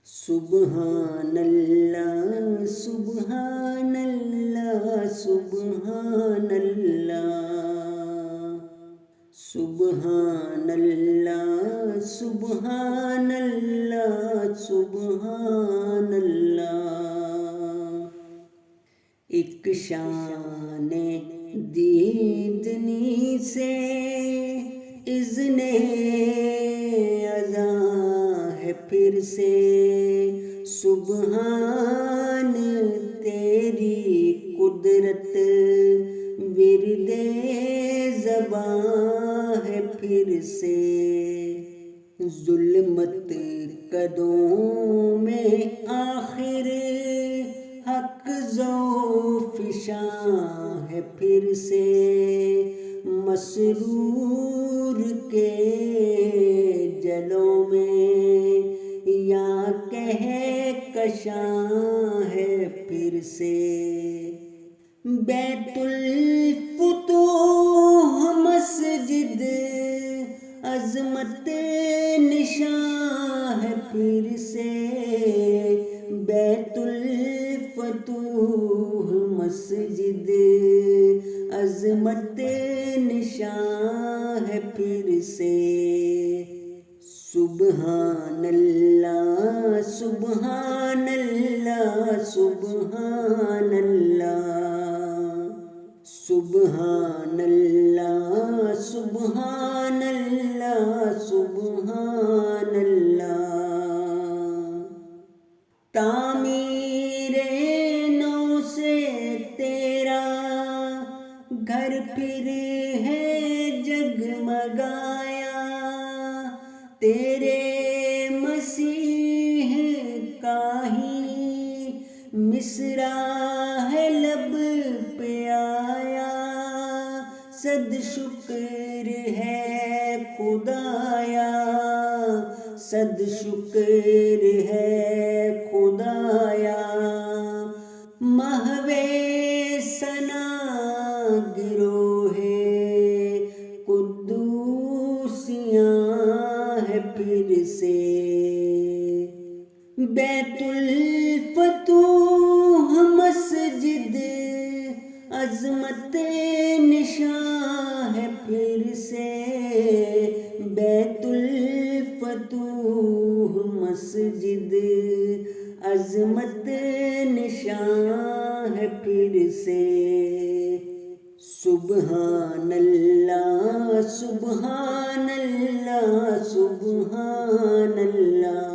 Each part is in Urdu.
سبحان اللہ سبحان اللہ سبحان اللہ سبحان اللہ سبحان اللہ سبحان اللہ ایک شان دیدنی سے اذن اذاں ہے پھر سے سبحان تیری قدرت ورد زباں ہے پھر سے ظلمت قدوں میں آخر حق ذوفشاں ہے پھر سے مسرور کے جلوں میں یا کہکشاں ہے پھر سے بیت الفتوح مسجد عظمت نشاں ہے پھر سے بیت الفتوح مسجد عظمت نشاں ہے پھر سے سبحان اللہ سبحان اللہ سبحان اللہ سبحان اللہ سبحان اللہ سبحان اللہ تعمیر نو سے تیرا گھر پھر ہے جگمگایا تیرے مسیح کا ہی مصرع ہے لب پہ آیا صد شکر ہے خدایا صد شکر ہے خدایا محو ثنا گروہ قدوسیاں ہے پھر سے بیت الفتوح مسجد عظمت نشاں ہے پھر سے بیت الفتوح مسجد عظمت نشاں ہے پھر سے سبحان اللہ سبحان اللہ سبحان اللہ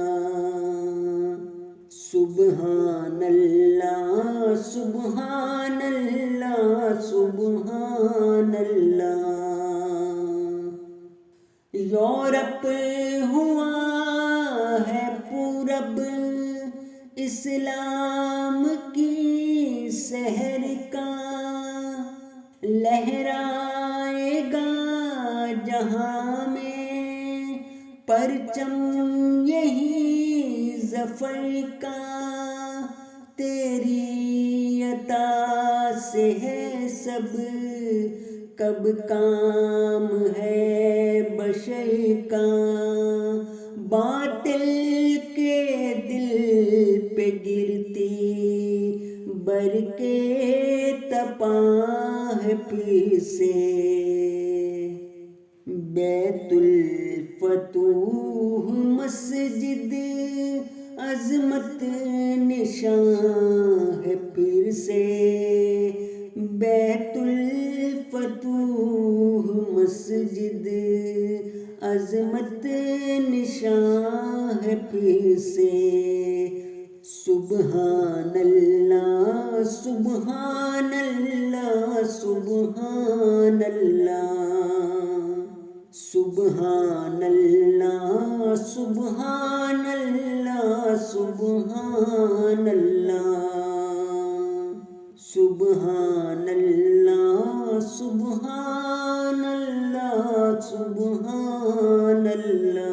سبحان اللہ سبحان اللہ سبحان اللہ یورپ ہوا ہے پورب اسلام کی سحر کا لہرائے گا جہاں میں پرچم یہی ظفر کا تیری عطا سے ہے سب کب کام ہے بشر کا باطل کے دل پہ گرتی برکے تپاں ہے پھر سے بیت الفتوح مسجد عظمت نشاں ہے پھر سے بیت الفتوح مسجد عظمت نشاں ہے پھر سے سبحان اللہ سبحان اللہ سبحان اللہ سبحان اللہ سبحان اللہ سبحان اللہ سبحان اللہ سبحان اللہ سبحان اللہ